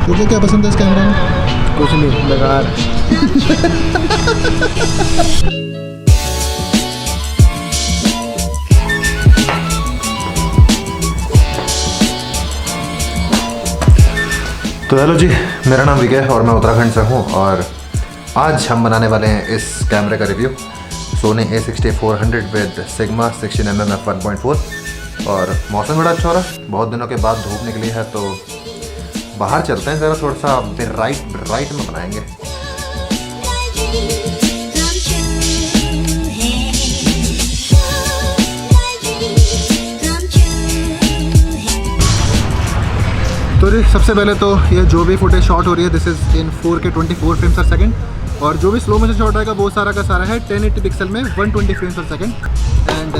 तुझे क्या पसंद है इस कैमरा में? कुछ नहीं, बेकार। तो हेलो जी, मेरा नाम विजय है और मैं उत्तराखंड से हूँ। और आज हम बनाने वाले हैं इस कैमरे का review, Soni A6400 with sigma 16mm f1.4। और मौसम बड़ा अच्छा हो रहा है, बहुत दिनों के बाद धूप निकली है, तो बाहर चलते हैं ज़रा, थोड़ा सा राइट में बनाएंगे। तो जी सबसे पहले तो ये जो भी फुटेज शॉट हो रही है this is in 4K 24 frames पर सेकंड, और जो भी स्लो मोशन शॉट आएगा वो सारा का सारा है 1080 पिक्सल में 120 फ्रेम्स पर सेकंड। एंड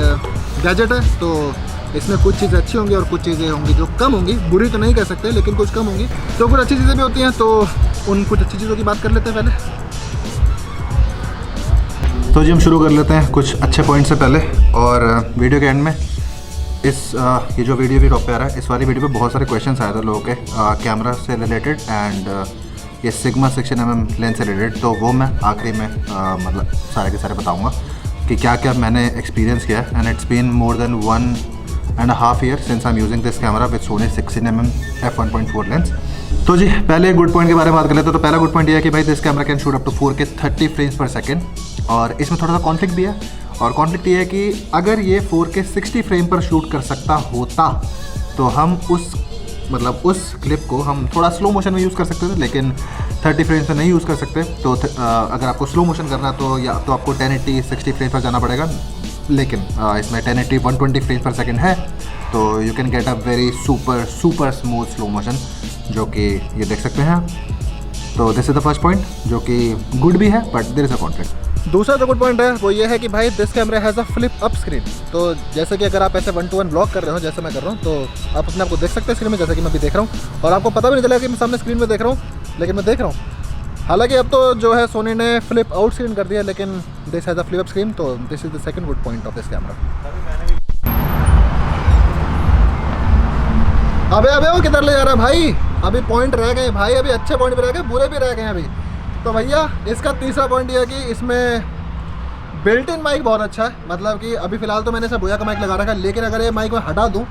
गैजेट है तो इसमें कुछ चीज़ें अच्छी होंगी और कुछ चीज़ें होंगी जो कम होंगी, बुरी तो नहीं कह सकते लेकिन कुछ कम होंगी। तो कुछ अच्छी चीज़ें भी होती हैं, तो उन कुछ अच्छी चीज़ों की बात कर लेते हैं पहले। तो जी हम शुरू कर लेते हैं कुछ अच्छे पॉइंट से पहले। और वीडियो के एंड में ये जो वीडियो भी टॉप पे आ रहा है, इस वाली वीडियो पे बहुत सारे क्वेश्चंस आए थे लोगों के कैमरा से रिलेटेड एंड ये सिग्मा 16mm लेंस से रिलेटेड। तो वो मैं आखिरी में मतलब सारे के सारे बताऊंगा कि क्या क्या मैंने एक्सपीरियंस किया है। And it's been more than 1.5 years since I am using this camera with Sony 16mm f1.4 lens. तो जी पहले गुड पॉइंट के बारे में बात कर लेते हैं। तो पहला गुड पॉइंट ये है कि भाई this camera can shoot up to 4K 30 frames per second. और इसमें थोड़ा सा कॉन्फ्लिक्ट भी है, और कॉन्फ्लिक्ट ये है कि अगर ये 4K 60 फ्रेम पर शूट कर सकता होता तो हम उस क्लिप को हम थोड़ा स्लो मोशन में यूज़ कर सकते थे, लेकिन 30 फ्रेम्स में नहीं यूज़ कर सकते। तो अगर आपको स्लो मोशन करना तो या तो आपको 1080 60 फ्रेम पर जाना पड़ेगा, लेकिन इसमें 1080 120 फ्रेम्स पर सेकेंड है, तो you can get a very super smooth slow motion, जो कि ये देख सकते हैं आप। तो this is the first point जो कि गुड भी है, but there is a conflict. दूसरा जो गुड पॉइंट है वो ये है कि भाई this camera has a flip up screen. तो जैसे कि अगर आप ऐसे 1:1 ब्लॉग कर रहे हो जैसे मैं कर रहा हूँ, तो आप अपने आप को देख सकते हैं स्क्रीन में, जैसे कि मैं भी देख रहा हूँ, और आपको पता भी नहीं चलेगा कि मैं सामने स्क्रीन में देख रहा हूँ, लेकिन मैं देख रहा हूँ। हालांकि अब तो जो है सोनी ने फ्लिप आउट स्क्रीन कर दिया, लेकिन this has a flip up screen. तो this is the second good point of this camera. अबे वो किधर ले जा रहा है भाई? अभी पॉइंट रह गए भाई, अभी अच्छे पॉइंट भी रह गए, बुरे भी रह गए अभी। तो भैया इसका तीसरा पॉइंट ये है कि इसमें बिल्ट इन माइक बहुत अच्छा है। मतलब कि अभी फ़िलहाल तो मैंने इसे बोया का माइक लगा रखा है, लेकिन अगर ये माइक मैं हटा दूँ,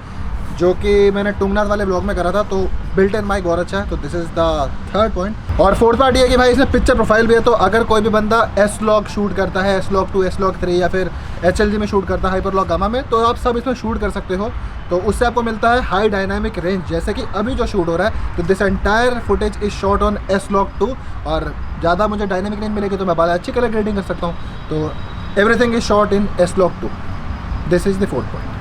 जो कि मैंने टुंगनाथ वाले ब्लॉग में करा था, तो बिल्ट इन माइक बहुत अच्छा है। तो this is the third point. और फोर्थ पार्ट ये है कि भाई इसमें पिक्चर प्रोफाइल भी है। तो अगर कोई भी बंदा S-Log शूट करता है, S-Log 2, S-Log 3 या फिर HLG में शूट करता है, हाइपरलॉग गामा में, तो आप सब इसमें शूट कर सकते हो। तो उससे आपको मिलता है हाई डायनामिक रेंज, जैसे कि अभी जो शूट हो रहा है। तो this entire footage is shot on S-Log 2, और ज़्यादा मुझे डायनामिक रेंज मिलेगी तो मैं बाला अच्छी कलर ग्रेडिंग कर सकता हूँ। तो everything is shot in S-Log 2। This is the fourth point.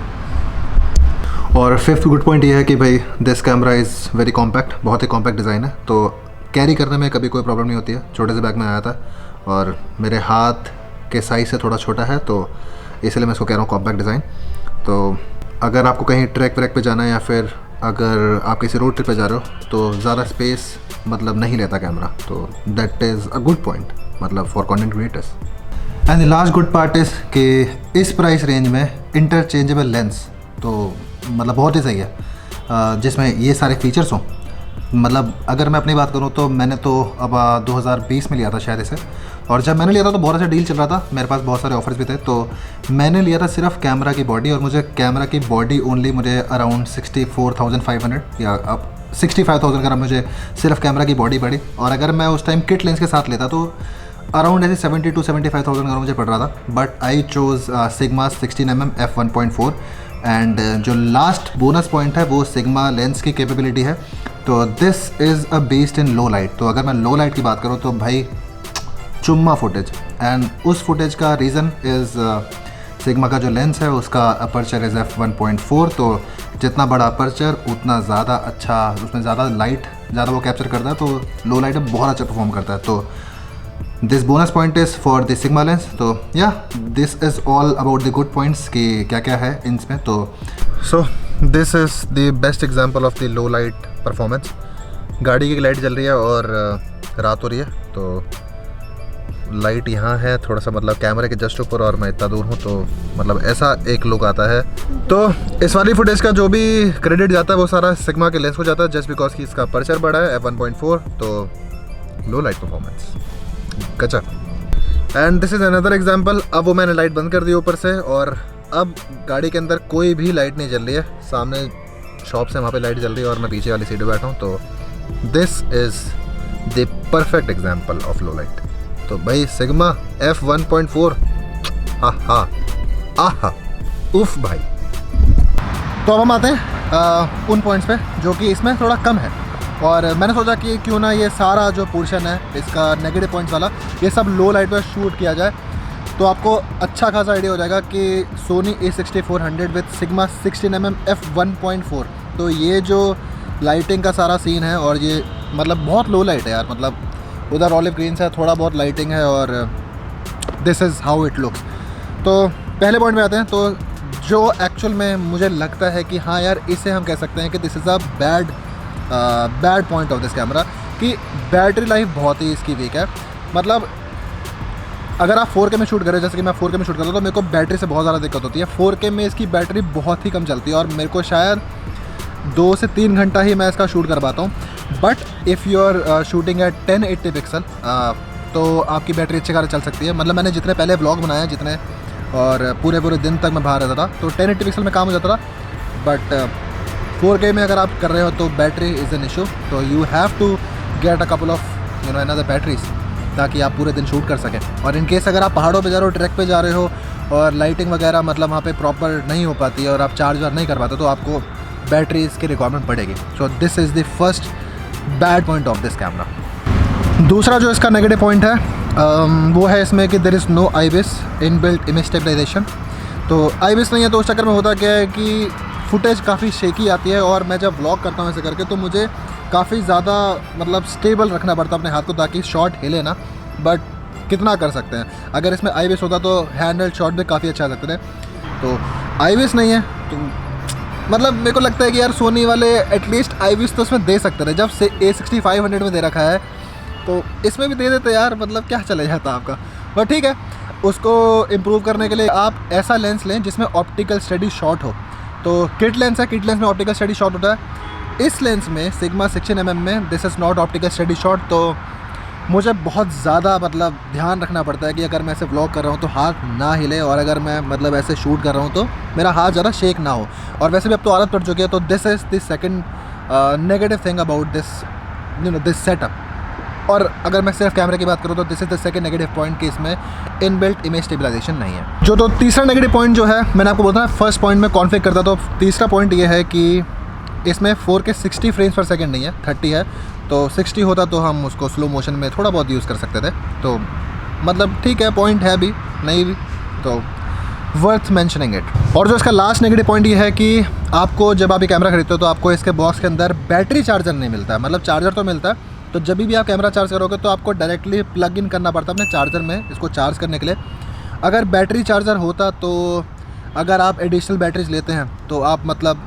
और फिफ्थ गुड पॉइंट ये है कि भाई this camera is very compact, बहुत ही कॉम्पैक्ट डिज़ाइन है, तो कैरी करने में कभी कोई प्रॉब्लम नहीं होती है। छोटे से बैग में आया था और मेरे हाथ के साइज़ से थोड़ा छोटा है, तो इसलिए मैं इसको कह रहा हूँ कॉम्पैक्ट डिज़ाइन। तो अगर आपको कहीं ट्रैक व्रैक पे जाना है या फिर अगर आप किसी रोड ट्रिप पे जा रहे हो, तो ज़्यादा स्पेस मतलब नहीं लेता कैमरा, तो that is a good point, मतलब for content creators. And the last good part is कि इस प्राइस रेंज में इंटरचेंजेबल लेंस तो मतलब बहुत ही सही है, जिसमें ये सारे फीचर्स हों। मतलब अगर मैं अपनी बात करूँ तो मैंने तो अब 2020 में लिया था शायद इसे, और जब मैंने लिया था तो बहुत अच्छा डील चल रहा था, मेरे पास बहुत सारे ऑफर्स भी थे। तो मैंने लिया था सिर्फ कैमरा की बॉडी, और मुझे कैमरा की बॉडी ओनली मुझे अराउंड 64,500 या अब 65,000 का मुझे सिर्फ कैमरा की बॉडी पड़ी। और अगर मैं उस टाइम किट लेंस के साथ लेता तो अराउंड ऐसे 70 to 75,000 का मुझे पड़ रहा था। But I chose sigma 16mm f1.4। And जो लास्ट बोनस पॉइंट है वो सिग्मा लेंस की कैपेबिलिटी है। तो this is a based in low light. तो अगर मैं लो लाइट की बात करूँ तो भाई चुम्मा फुटेज, एंड उस फुटेज का रीज़न इज़ सिग्मा का जो लेंस है उसका अपर्चर इज़ f1.4। तो जितना बड़ा अपर्चर उतना ज़्यादा अच्छा, उसमें ज़्यादा लाइट ज़्यादा वो कैप्चर करता है, तो लो लाइट में बहुत अच्छा परफॉर्म करता है। तो this bonus point is for the sigma lens. तो या this is all about the good points कि क्या क्या है इनमें। तो so this is the best example of the low light performance. गाड़ी की लाइट जल रही है और रात हो रही है, तो लाइट यहाँ है थोड़ा सा मतलब कैमरे के जस्ट ऊपर और मैं इतना दूर हूँ, तो मतलब ऐसा एक लुक आता है। तो इस वाली फुटेज का जो भी क्रेडिट जाता है वो सारा सिग्मा के लेंस को जाता है, जस्ट बिकॉज कि इसका अपर्चर बड़ा है f1.4, तो लो लाइट परफॉर्मेंस गजब। And this is another example. अब वो मैंने लाइट बंद कर दी ऊपर से और अब गाड़ी के अंदर कोई भी लाइट नहीं जल रही है। सामने शॉप से वहाँ पे लाइट जल रही है और मैं पीछे वाली सीट पे बैठा हूँ, तो this is the perfect example of low light. तो भाई सिग्मा f1.4 आहा उफ भाई। तो अब हम आते हैं उन पॉइंट्स पे जो कि इसमें थोड़ा कम है, और मैंने सोचा कि क्यों ना ये सारा जो पोर्शन है इसका नेगेटिव पॉइंट्स वाला ये सब लो लाइट पर शूट किया जाए, तो आपको अच्छा खासा आइडिया हो जाएगा कि Soni A6400 with sigma 16mm f1.4। तो ये जो लाइटिंग का सारा सीन है, और ये मतलब बहुत लो लाइट है यार, मतलब उधर ऑलिव ग्रीन से थोड़ा बहुत लाइटिंग है और this is how it looks. तो पहले पॉइंट में आते हैं। तो जो एक्चुअल में मुझे लगता है कि हाँ यार इसे हम कह सकते हैं कि this is a bad point of this camera, कि बैटरी लाइफ बहुत ही इसकी वीक है। मतलब अगर आप 4K में शूट करें, जैसे कि मैं 4K में शूट करता हूँ, तो मेरे को बैटरी से बहुत ज़्यादा दिक्कत होती है। 4K में इसकी बैटरी बहुत ही कम चलती है और मेरे को शायद 2 से 3 घंटा ही मैं इसका शूट कर पाता हूँ। But if you are shooting at 1080 pixel तो आपकी बैटरी अच्छे खासे चल सकती है। मतलब मैंने जितने पहले व्लॉग बनाए जितने, और पूरे दिन तक मैं बाहर रहता था, तो 1080 पिक्सल में काम हो जाता था। बट 4K में अगर आप कर रहे हो तो बैटरी इज़ एन इशू, तो you have to get a couple of another batteries ताकि आप पूरे दिन शूट कर सकें। और इन केस अगर आप पहाड़ों पे जा रहे हो, ट्रैक पे जा रहे हो और लाइटिंग वगैरह मतलब वहाँ पे प्रॉपर नहीं हो पाती है और आप चार्ज नहीं कर पाते, तो आपको बैटरीज की रिक्वायरमेंट पड़ेगी। So this is the first bad point of this camera. दूसरा जो इसका नेगेटिव पॉइंट है वो है इसमें कि there is no IBIS inbuilt image stabilisation. तो IBIS नहीं है तो उस चक्कर में होता क्या है कि फुटेज काफ़ी शेकी आती है, और मैं जब व्लॉग करता हूँ ऐसे करके तो मुझे काफ़ी ज़्यादा मतलब स्टेबल रखना पड़ता है अपने हाथ को ताकि शॉट हिले ना। बट कितना कर सकते हैं, अगर इसमें IBIS होता तो हैंड शॉट भी काफ़ी अच्छा आ सकते थे। तो IBIS नहीं है तो मतलब मेरे को लगता है कि यार सोनी वाले एटलीस्ट IBIS तो उसमें दे सकते थे। जब से A6500 में दे रखा है तो इसमें भी दे देते यार, मतलब क्या चले जाता आपका। बट ठीक है, उसको इम्प्रूव करने के लिए आप ऐसा लेंस लें जिसमें ऑप्टिकल स्टडी शॉट हो। तो किट लेंस है, किट लेंस में ऑप्टिकल स्टडी शॉट होता है। इस लेंस में सिग्मा 16mm में this is not optical study shot. तो मुझे बहुत ज़्यादा मतलब ध्यान रखना पड़ता है कि अगर मैं ऐसे व्लॉग कर रहा हूँ तो हाथ ना हिले, और अगर मैं मतलब ऐसे शूट कर रहा हूँ तो मेरा हाथ ज़्यादा शेक ना हो। और वैसे भी अब तो आदत पड़ चुकी है, तो this is the second negative thing about this setup. और अगर मैं सिर्फ कैमरे की बात करूँ तो this is the second negative point कि इसमें इनबिल्ट इमेज स्टेबलाइजेशन नहीं है। जो तो तीसरा नेगेटिव पॉइंट जो है, मैंने आपको बोला फर्स्ट पॉइंट में कॉन्फ़िगर करता, तो तीसरा पॉइंट ये है कि इसमें 4K 60 फ्रेम्स पर सेकंड नहीं है, 30 है। तो 60 होता तो हम उसको स्लो मोशन में थोड़ा बहुत यूज़ कर सकते थे। तो मतलब ठीक है, पॉइंट है भी नहीं भी, तो वर्थ मैंशनिंग इट। और जो इसका लास्ट नेगेटिव पॉइंट ये है कि आपको जब आप ये कैमरा खरीदते हो तो आपको इसके बॉक्स के अंदर बैटरी चार्जर नहीं मिलता है। मतलब चार्जर तो मिलता है, तो जब भी आप कैमरा चार्ज करोगे तो आपको डायरेक्टली प्लग इन करना पड़ता है अपने चार्जर में इसको चार्ज करने के लिए। अगर बैटरी चार्जर होता तो अगर आप एडिशनल बैटरीज लेते हैं तो आप मतलब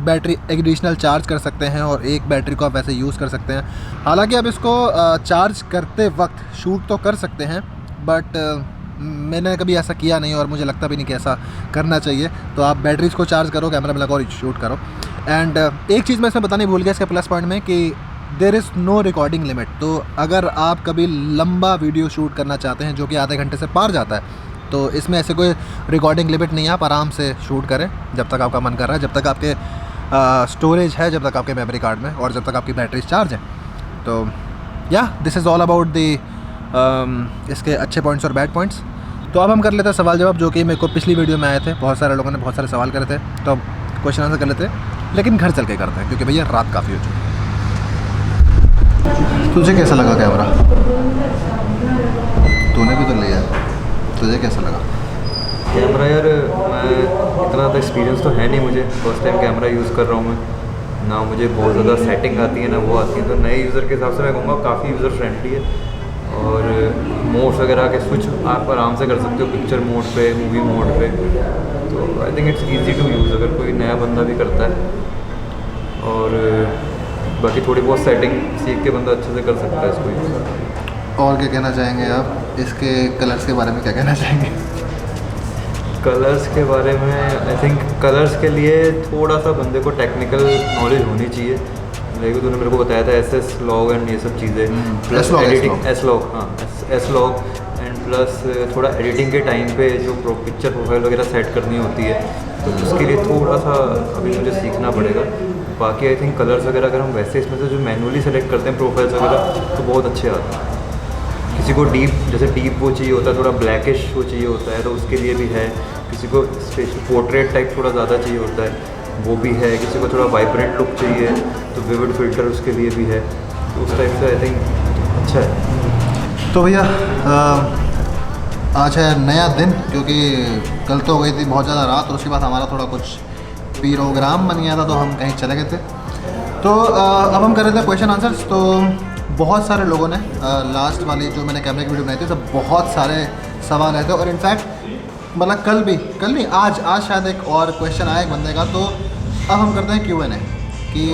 बैटरी एडिशनल चार्ज कर सकते हैं और एक बैटरी को आप वैसे यूज़ कर सकते हैं। हालांकि आप इसको चार्ज करते वक्त शूट तो कर सकते हैं, बट मैंने कभी ऐसा किया नहीं और मुझे लगता भी नहीं कि ऐसा करना चाहिए। तो आप बैटरीज को चार्ज करो, कैमरा में लगाओ और शूट करो। एंड एक चीज़ मैं इसमें बतानी भूल गया इसके प्लस पॉइंट में कि there is no recording limit. तो अगर आप कभी लंबा वीडियो शूट करना चाहते हैं जो कि आधे घंटे से पार जाता है, तो इसमें ऐसे कोई रिकॉर्डिंग लिमिट नहीं है। आप आराम से शूट करें जब तक आपका मन कर रहा है, जब तक आपके स्टोरेज है, जब तक आपके मेमोरी कार्ड में, और जब तक आपकी बैटरी चार्ज है। तो या this is all about the इसके अच्छे पॉइंट्स और बैड पॉइंट्स। तो अब हम कर लेते हैं सवाल जवाब, जो कि मेरे को पिछली वीडियो में आए थे। बहुत सारे लोगों ने बहुत सारे सवाल करे थे, तो अब क्वेश्चन आंसर कर लेते हैं, लेकिन घर चल के करते हैं क्योंकि भैया रात काफ़ी हो चुकी है। तुझे कैसा लगा कैमरा? तूने भी तो लिया, तुझे कैसा लगा कैमरा? यार मैं इतना ज़्यादा एक्सपीरियंस तो है नहीं मुझे, फर्स्ट टाइम कैमरा यूज़ कर रहा हूँ मैं ना, मुझे बहुत ज़्यादा सेटिंग आती है ना वो आती है। तो नए यूज़र के हिसाब से मैं कहूँगा काफ़ी यूज़र फ्रेंडली है, और मोड्स वगैरह के स्विच आप आराम से कर सकते हो, पिक्चर मोड पे, मूवी मोड पे। तो I think it's easy to use अगर कोई नया बंदा भी करता है। और बाकी थोड़ी बहुत सेटिंग सीख के बंदा अच्छे से कर सकता है इसको यूज़। और क्या कहना चाहेंगे आप इसके कलर्स के बारे में, क्या कहना चाहेंगे? कलर्स के बारे में आई थिंक कलर्स के लिए थोड़ा सा बंदे को टेक्निकल नॉलेज होनी चाहिए। लेकिन तूने मेरे को बताया था एस लॉग एंड ये सब चीज़ें, प्लस एडिटिंग एस लॉग, हाँ एस लॉग एंड प्लस थोड़ा एडिटिंग के टाइम पे जो पिक्चर प्रोफाइल वगैरह सेट करनी होती है, तो उसके लिए थोड़ा सा अभी मुझे सीखना पड़ेगा। बाकी आई थिंक कलर्स वगैरह अगर हम वैसे इसमें से जो मैनुअली सेलेक्ट करते हैं प्रोफाइल्स वगैरह तो बहुत अच्छे आते हैं। किसी को डीप, जैसे डीप वो चाहिए होता है, थोड़ा ब्लैकिश वो चाहिए होता है तो उसके लिए भी है। किसी को स्पेशल पोर्ट्रेट टाइप थोड़ा ज़्यादा चाहिए होता है वो भी है। किसी को थोड़ा वाइब्रेंट लुक चाहिए तो विविड फिल्टर उसके लिए भी है। तो उस टाइप से आई थिंक अच्छा है। तो भैया आज है नया दिन, क्योंकि कल तो हो गई थी बहुत ज़्यादा रात और उसके बाद हमारा थोड़ा कुछ प्रोग्राम बन गया था तो हम कहीं चले गए थे। तो अब हम कर रहे थे क्वेश्चन आंसर्स। तो बहुत सारे लोगों ने लास्ट वाली जो मैंने कैमरे की वीडियो बनाई थी सब बहुत सारे सवाल आए थे और इनफैक्ट मतलब कल नहीं आज शायद एक और क्वेश्चन आया एक बंदे का। तो अब हम करते हैं Q&A कि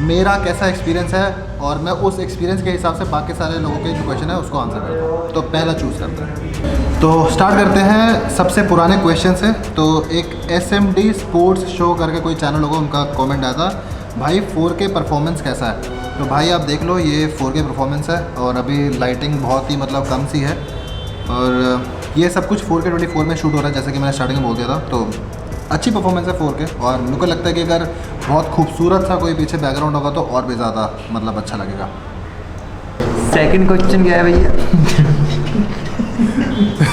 मेरा कैसा एक्सपीरियंस है और मैं उस एक्सपीरियंस के हिसाब से बाकी सारे लोगों के जो क्वेश्चन है उसको आंसर करता हूँ। तो पहला चूज़ करते हैं। तो स्टार्ट करते हैं सबसे पुराने क्वेश्चन से। तो एक SMD स्पोर्ट्स शो करके कोई चैनल होगा, उनका कमेंट आया था, भाई 4K परफॉर्मेंस कैसा है? तो भाई आप देख लो ये 4K परफॉर्मेंस है और अभी लाइटिंग बहुत ही मतलब कम सी है और ये सब कुछ 4K 24 में शूट हो रहा है जैसे कि मैंने स्टार्टिंग में बोल दिया था। तो अच्छी परफॉर्मेंस है 4K और मेरे को लगता है कि अगर बहुत खूबसूरत सा कोई पीछे बैकग्राउंड होगा तो और भी ज़्यादा मतलब अच्छा लगेगा। सेकंड क्वेश्चन क्या है भैया?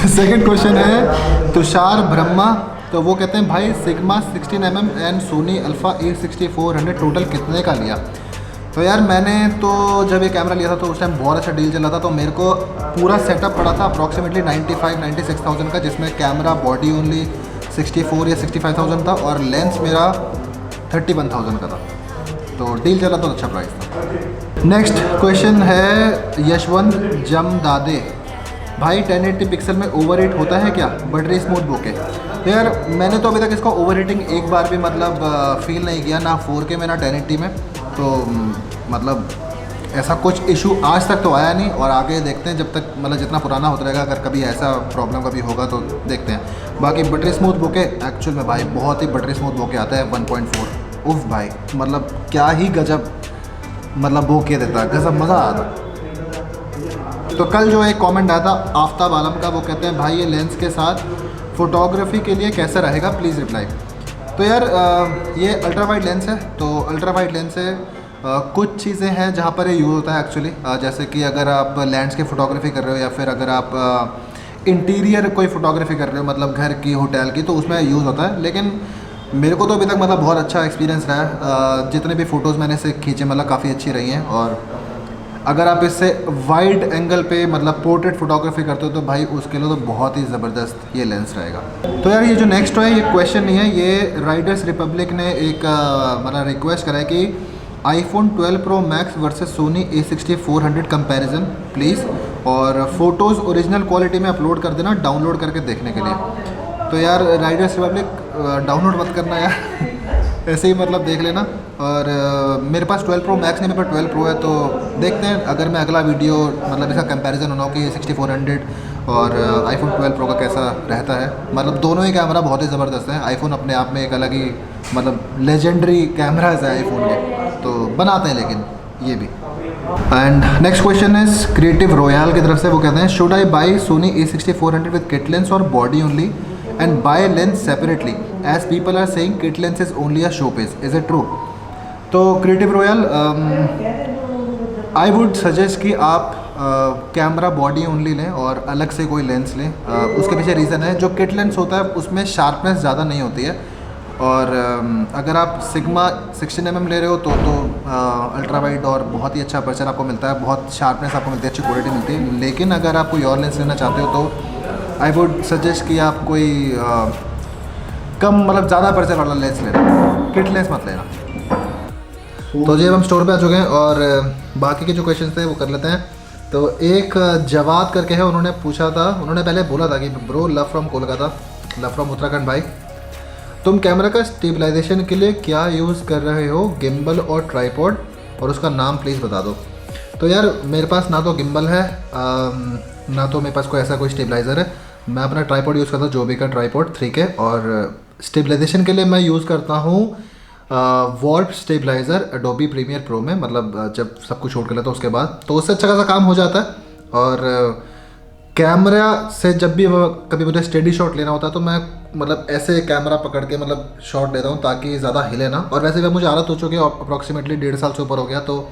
सेकंड क्वेश्चन है तुषार ब्रह्मा। तो वो कहते हैं भाई sigma 16mm and Soni alpha A6400 total कितने का लिया? तो यार मैंने तो जब ये कैमरा लिया था तो उस टाइम बहुत अच्छा डील चल रहा था। तो मेरे को पूरा सेटअप पड़ा था अप्रॉक्सीमेटली 96,000 का, जिसमें कैमरा बॉडी ओनली 64 या 65,000 था और लेंस मेरा 31,000 का था। तो डील चला तो अच्छा प्राइस था। नेक्स्ट क्वेश्चन है यशवंत जमदादे, भाई 1080 पिक्सल में ओवर हीट होता है क्या बटरी स्मूथ बोके? तो यार मैंने तो अभी तक इसका ओवर हीटिंग एक बार भी मतलब फील नहीं किया, ना 4K में ना 1080 में। तो मतलब ऐसा कुछ इशू आज तक तो आया नहीं और आगे देखते हैं जब तक मतलब जितना पुराना होता रहेगा, अगर कभी ऐसा प्रॉब्लम कभी होगा तो देखते हैं। बाकी बटरी स्मूथ बोके एक्चुअल में भाई बहुत ही बटरी स्मूथ बोके आता है 1.4। उफ भाई मतलब क्या ही गजब मतलब बोके देता है, गजब मज़ा आता। तो कल जो एक कमेंट आया था आफ्ताब आलम का, वो कहते हैं भाई ये लेंस के साथ फ़ोटोग्राफी के लिए कैसा रहेगा प्लीज़ रिप्लाई। तो यार ये अल्ट्रा वाइड लेंस है। तो अल्ट्रा वाइड लेंस से कुछ चीज़ें हैं जहाँ पर ये यूज़ होता है एक्चुअली, जैसे कि अगर आप लैंडस्केप फ़ोटोग्राफी कर रहे हो या फिर अगर आप इंटीरियर कोई फ़ोटोग्राफी कर रहे हो मतलब घर की होटल की, तो उसमें यूज़ होता है। लेकिन मेरे को तो अभी तक मतलब बहुत अच्छा एक्सपीरियंस रहा है। जितने भी फ़ोटोज़ मैंने इसे खींचे मतलब काफ़ी अच्छी रही हैं। और अगर आप इससे वाइड एंगल पे मतलब पोर्ट्रेट फोटोग्राफी करते हो तो भाई उसके लिए तो बहुत ही ज़बरदस्त ये लेंस रहेगा। तो यार ये जो नेक्स्ट है ये क्वेश्चन नहीं है, ये राइडर्स रिपब्लिक ने एक मतलब रिक्वेस्ट करा है कि iPhone 12 Pro Max versus Soni A6400 comparison please, और फ़ोटोज़ ओरिजिनल क्वालिटी में अपलोड कर देना डाउनलोड करके देखने के लिए। तो यार राइडर्स रिपब्लिक डाउनलोड मत करना यार ऐसे ही मतलब देख लेना। और मेरे पास 12 Pro Max नहीं, मेरे पास 12 Pro है। तो देखते हैं अगर मैं अगला वीडियो मतलब इसका कंपैरिजन होना हो कि 6400 और iPhone 12 Pro का कैसा रहता है। मतलब दोनों ही कैमरा बहुत ही ज़बरदस्त है। आईफोन अपने आप में एक अलग ही मतलब लेजेंडरी कैमराज है आईफोन के, तो बनाते हैं लेकिन ये भी। And next question is Creative Royal की तरफ से, वो कहते हैं should I buy Sony A6400 with kit lens और body only and buy lens separately as people are saying kit lens is only a showpiece, is it true? तो creative royal I would suggest कि आप camera body only लें और अलग से कोई lens लें। उसके पीछे रीज़न है, जो किट लेंस होता है उसमें शार्पनेस ज़्यादा नहीं होती है। और अगर आप सिग्मा 16mm ले रहे हो तो अल्ट्रा वाइड और बहुत ही अच्छा अपर्चर आपको मिलता है, बहुत शार्पनेस आपको मिलती है, अच्छी क्वालिटी मिलती है। लेकिन अगर आप कोई और लेंस लेना चाहते हो तो आई वुड सजेस्ट कि आप कोई कम मतलब ज़्यादा अपर्चर वाला लेंस लेना, किट लेंस मत लेना। तो जी अब हम स्टोर पे आ चुके हैं और बाकी के जो क्वेश्चन थे वो कर लेते हैं। तो एक जवाद करके है, उन्होंने पूछा था, उन्होंने पहले बोला था कि bro love from Kolkata, love from Uttarakhand भाई, तुम कैमरा का स्टेबलाइजेशन के लिए क्या यूज़ कर रहे हो, गिम्बल और ट्राईपॉड, और उसका नाम प्लीज़ बता दो। तो यार मेरे पास ना तो गिम्बल है ना तो मेरे पास कोई ऐसा कोई स्टेबलाइज़र है। मैं अपना ट्राईपॉड यूज़ करता हूँ जो भी का ट्राईपॉड 3K, और स्टेबलाइजेशन के लिए मैं यूज़ करता हूँ warp stabiliser Adobe Premiere Pro में, मतलब जब सब कुछ छोड़ कर लेता हूँ उसके बाद, तो उससे अच्छा खासा काम हो जाता है। और कैमरा से जब भी कभी मुझे स्टेडी शॉट लेना होता है तो मैं मतलब ऐसे कैमरा पकड़ के मतलब शॉट लेता हूँ ताकि ज़्यादा हिले ना। और वैसे भी मुझे आदत हो चुकी है, अप्रॉक्सीमेटली 1.5 साल से ऊपर हो गया, तो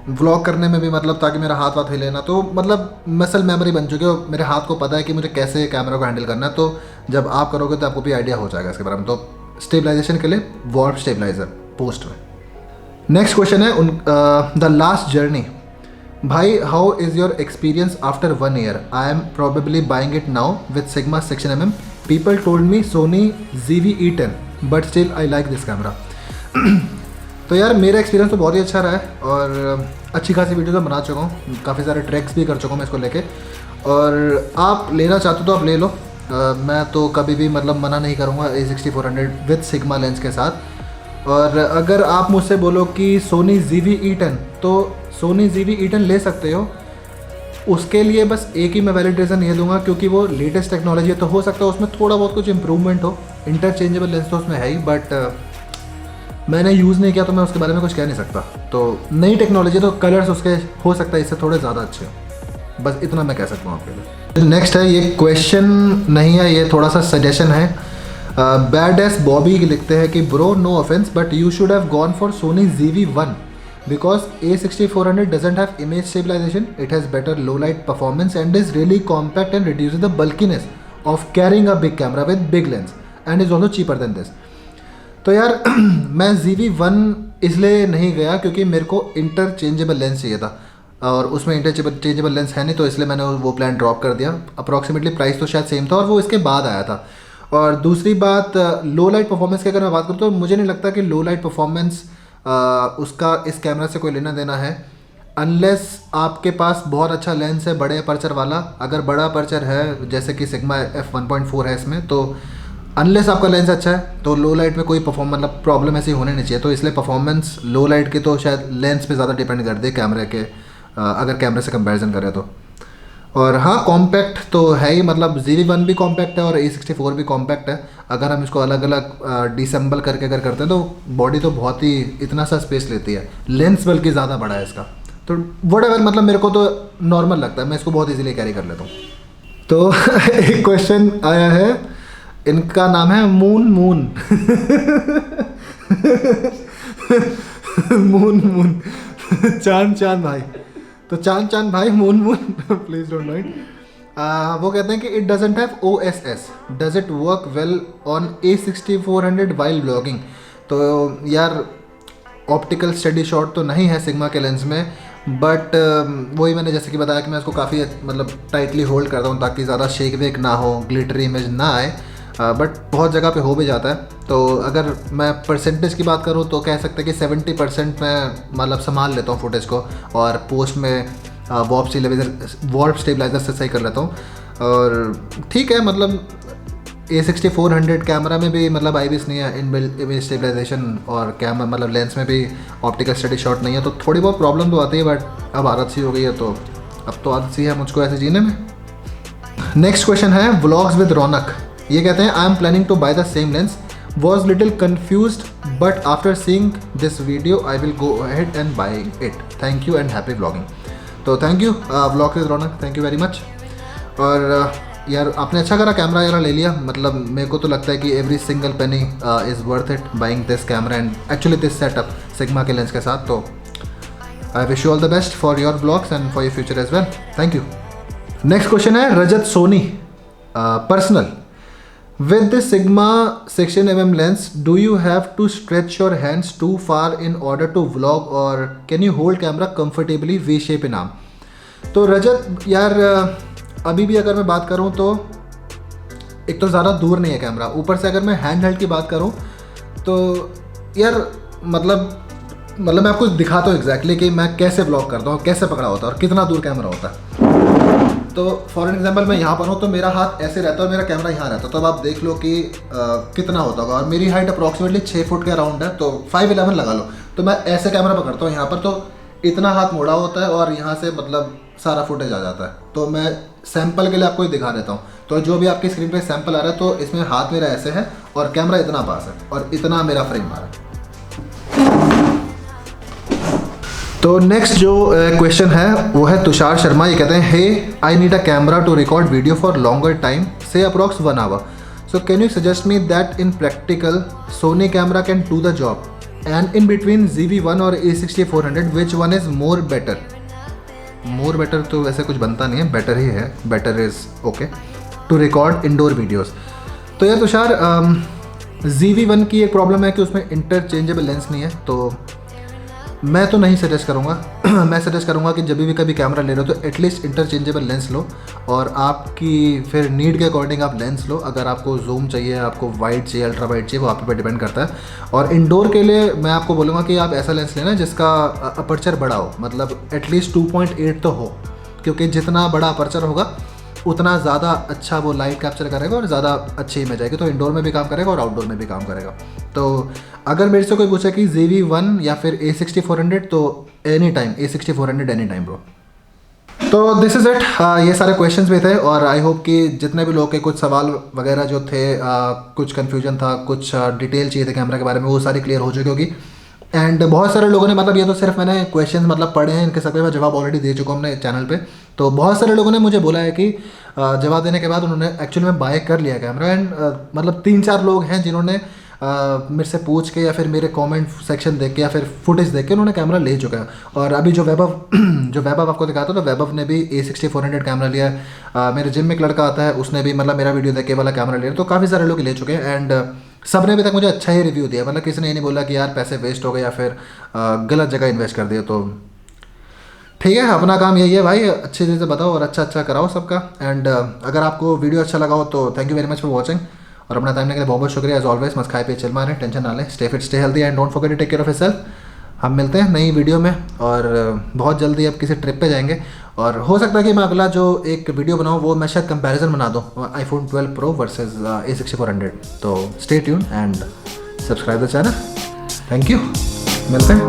व्लॉग करने में भी मतलब ताकि मेरा हाथ वाथ हिले ना, तो मतलब मसल मेमोरी बन चुकी है, मेरे हाथ को पता है कि मुझे कैसे कैमरा को हैंडल करना है। तो जब आप करोगे तो आपको भी आइडिया हो जाएगा इसके बारे में। तो स्टेबलाइजेशन के लिए वॉर्प स्टेबलाइजर पोस्ट में। नेक्स्ट क्वेश्चन है द लास्ट जर्नी। भाई how is your experience after 1 year? I am probably buying it now with Sigma 6mm. People told me Sony ZV-E10 but still I like this camera. तो यार मेरा experience तो बहुत ही अच्छा रहा है और अच्छी खासी वीडियो तो बना चुका हूँ, काफ़ी सारे ट्रैक्स भी कर चुका हूँ मैं इसको लेके। और आप लेना चाहते हो तो आप ले लो, मैं तो कभी भी मतलब मना नहीं करूँगा A6400 विद सिग्मा लेंस के साथ। और अगर आप मुझसे बोलो कि सोनी ZV-E10, तो सोनी ZV-E10 ले सकते हो। उसके लिए बस एक ही मैं वैलिड रीज़न ये दूंगा क्योंकि वो लेटेस्ट टेक्नोलॉजी है, तो हो सकता है उसमें थोड़ा बहुत कुछ इम्प्रूवमेंट हो। इंटरचेंजेबल लेंस तो उसमें है ही, बट मैंने यूज़ नहीं किया तो मैं उसके बारे में कुछ कह नहीं सकता। तो नई टेक्नोलॉजी तो कलर्स उसके हो सकता है इससे थोड़े ज़्यादा अच्छे हो, बस इतना मैं कह सकता हूँ आपके लिए। नेक्स्ट है, ये क्वेश्चन नहीं है, ये थोड़ा सा सजेशन है। बैड एस बॉबी लिखते हैं कि bro no offence but you should have gone for Sony ZV-1 because A6400 doesn't have image stabilization. It has better low light performance and is really compact and reduces the bulkiness of carrying a big camera with big lens and is also cheaper than this. तो यार मैं ZV-1 इसलिए नहीं गया क्योंकि मेरे को interchangeable lens चाहिए था और उसमें इंटरचेंजेबल लेंस है नहीं, तो इसलिए मैंने वो प्लान ड्रॉप कर दिया। अप्रॉक्सीमेटली प्राइस तो शायद सेम था और वो इसके बाद आया था। और दूसरी बात, लो लाइट परफॉर्मेंस की अगर मैं बात करूँ तो मुझे नहीं लगता कि लो लाइट परफॉर्मेंस उसका इस कैमरा से कोई लेना देना है, अनलेस आपके पास बहुत अच्छा लेंस है बड़े अपर्चर वाला। अगर बड़ा अपर्चर है जैसे कि सिग्मा f1.4 है इसमें, तो अनलेस आपका लेंस अच्छा है तो लो लाइट में कोई मतलब प्रॉब्लम ऐसी होने नहीं चाहिए। तो इसलिए परफॉर्मेंस लो लाइट की तो शायद लेंस पे ज़्यादा डिपेंड करती है कैमरे के, अगर कैमरे से कंपैरिजन करें तो। और हाँ, कॉम्पैक्ट तो है ही, मतलब ZV-1 भी कॉम्पैक्ट है और A64 भी कॉम्पैक्ट है। अगर हम इसको अलग अलग डिसेंबल करके अगर करते हैं तो बॉडी तो बहुत ही इतना सा स्पेस लेती है, लेंस बल्कि ज़्यादा बड़ा है इसका। तो व्हाटएवर, मतलब मेरे को तो नॉर्मल लगता है, मैं इसको बहुत इजीली कैरी कर लेता हूँ। तो एक क्वेश्चन आया है, इनका नाम है मून मून चांद भाई। तो चांद भाई मून प्लीज डोंट माइंड। वो कहते हैं कि it doesn't have OSS, does it work well on A6400 while blogging. तो यार ऑप्टिकल स्टेडी शॉट तो नहीं है सिग्मा के लेंस में, बट वही मैंने जैसे कि बताया कि मैं इसको काफ़ी मतलब टाइटली होल्ड करता हूँ ताकि ज़्यादा शेक वेक ना हो, ग्लिटरी इमेज ना आए, बट बहुत जगह पे हो भी जाता है। तो अगर मैं परसेंटेज की बात करूँ तो कह सकते हैं कि 70% मैं मतलब संभाल लेता हूँ फुटेज को, और पोस्ट में वॉर्प स्टेबलाइजर से सही कर लेता हूँ। और ठीक है, मतलब A6400 कैमरा में भी मतलब IBIS नहीं है, इनबिल्ट इमेज स्टेबलाइजेशन, और कैमरा मतलब लेंस में भी ऑप्टिकल स्टेडी शॉट नहीं है, तो थोड़ी बहुत प्रॉब्लम तो आती है, बट अब आदत सी हो गई है, तो अब तो आदत सी है मुझको ऐसे जीने में। नेक्स्ट क्वेश्चन है व्लॉग्स विद रौनक। ये कहते हैं I am planning to buy the same lens, was little confused but after seeing this video I will go ahead and buying it, thank you and happy vlogging. तो thank you vlog with Raunak, thank you very much. और यार आपने अच्छा करा camera यार ले लिया, मतलब मेरे को तो लगता है कि every single penny is worth it buying this camera and actually this setup Sigma के लेंस के साथ। तो I wish you all the best for your blogs and for your future as well, thank you. Next question है Rajat Soni personal. With the Sigma 16mm lens, do you have to stretch your hands too far in order to vlog or can you hold camera comfortably V shape in arm? तो रजत यार अभी भी अगर मैं बात करूँ तो एक तो ज़्यादा दूर नहीं है कैमरा, ऊपर से अगर मैं हैंड हेल्ड की बात करूँ तो यार मतलब मैं आपको दिखाता हूँ एग्जैक्टली कि मैं कैसे व्लॉग करता हूँ, कैसे पकड़ा होता है और कितना दूर कैमरा होता है। तो फॉर एग्जांपल मैं यहाँ पर हूँ तो मेरा हाथ ऐसे रहता है और मेरा कैमरा यहाँ रहता है, तो अब आप देख लो कि कितना होता होगा। और मेरी हाइट अप्रॉक्सीमेटली 6 फुट के अराउंड है, तो 5'11" लगा लो। तो मैं ऐसे कैमरा पकड़ता हूँ यहाँ पर, तो इतना हाथ मोड़ा होता है और यहाँ से मतलब सारा फुटेज आ जाता है। तो मैं सैंपल के लिए आपको दिखा देता हूँ। तो जो भी आपकी स्क्रीन पे सैंपल आ रहा है, तो इसमें हाथ मेरा ऐसे है और कैमरा इतना पास है और इतना मेरा फ्रेम आ रहा है। तो नेक्स्ट जो क्वेश्चन है वो है तुषार शर्मा। ये कहते हैं, hey I need a camera to record video for longer time, say approx 1 hour. So can you suggest me that in practical Sony camera can do the job, and in between ZV-1 और A6400 which one is more better? More better तो वैसे कुछ बनता नहीं है, better ही है, better is okay to record indoor videos. तो यार तुषार, ZV-1 की एक प्रॉब्लम है कि उसमें इंटरचेंजेबल लेंस नहीं है, तो मैं तो नहीं सजेस्ट करूँगा। मैं सजेस्ट करूँगा कि जब भी कभी कैमरा ले रहे हो तो एटलीस्ट इंटरचेंजेबल लेंस लो और आपकी फिर नीड के अकॉर्डिंग आप लेंस लो। अगर आपको जूम चाहिए, आपको वाइड चाहिए, अल्ट्रा वाइड चाहिए, वो आप पे डिपेंड करता है। और इंडोर के लिए मैं आपको बोलूँगा कि आप ऐसा लेंस लेना जिसका अपर्चर बड़ा हो, मतलब एटलीस्ट 2.8 तो हो, क्योंकि जितना बड़ा अपर्चर होगा उतना ज़्यादा अच्छा वो लाइट कैप्चर करेगा और ज़्यादा अच्छी इमेज आएगी। तो इंडोर में भी काम करेगा और आउटडोर में भी काम करेगा। तो अगर मेरे से कोई पूछे कि ZV-1 या फिर A6400, तो any time A6400 any time bro. तो दिस इज़ इट। ये सारे क्वेश्चंस भी थे और आई होप कि जितने भी लोग के कुछ सवाल वगैरह जो थे, कुछ कन्फ्यूजन था, कुछ डिटेल चाहिए थे कैमरा के बारे में, वो सारी क्लियर हो चुकी होगी। एंड बहुत सारे लोगों ने, मतलब ये तो सिर्फ मैंने क्वेश्चंस मतलब पढ़े हैं, इनके सबके मैं जवाब ऑलरेडी दे चुका हूँ अपने चैनल पे। तो बहुत सारे लोगों ने मुझे बोला है कि जवाब देने के बाद उन्होंने एक्चुअली में बाय कर लिया कैमरा। एंड मतलब 3-4 लोग हैं जिन्होंने मेरे से पूछ के या फिर मेरे कमेंट सेक्शन देख के या फिर फुटेज देख के उन्होंने कैमरा ले चुका है। और अभी जो वैभव आपको दिखाता, तो वैभव ने भी A6400 कैमरा लिया है। मेरे जिम में एक लड़का आता है, उसने भी मतलब मेरा वीडियो देख के वाला कैमरा लिया। तो काफ़ी सारे लोग ले चुके हैं एंड सब ने अभी तक मुझे अच्छा ही रिव्यू दिया। मतलब किसी ने ये नहीं बोला कि यार पैसे वेस्ट हो गए या फिर गलत जगह इन्वेस्ट कर दिया। तो ठीक है, अपना काम यही है भाई, अच्छी चीज़ें बताओ और अच्छा कराओ सबका। एंड अगर आपको वीडियो अच्छा लगा हो तो thank you very much for watching, और अपना टाइम देने के लिए बहुत बहुत शुक्रिया। एज ऑलवेज मस्त खाए पे चल मारें, टेंशन ना लें, stay fit stay healthy and don't forget to take care of yourself. हम मिलते हैं नई वीडियो में और बहुत जल्दी अब किसी ट्रिप पे जाएंगे। और हो सकता है कि मैं अगला जो एक वीडियो बनाऊँ वो मैं शायद कंपैरिजन बना दूँ iPhone 12 Pro वर्सेस A6400। तो stay tune and subscribe the channel. Thank you, मिलते हैं।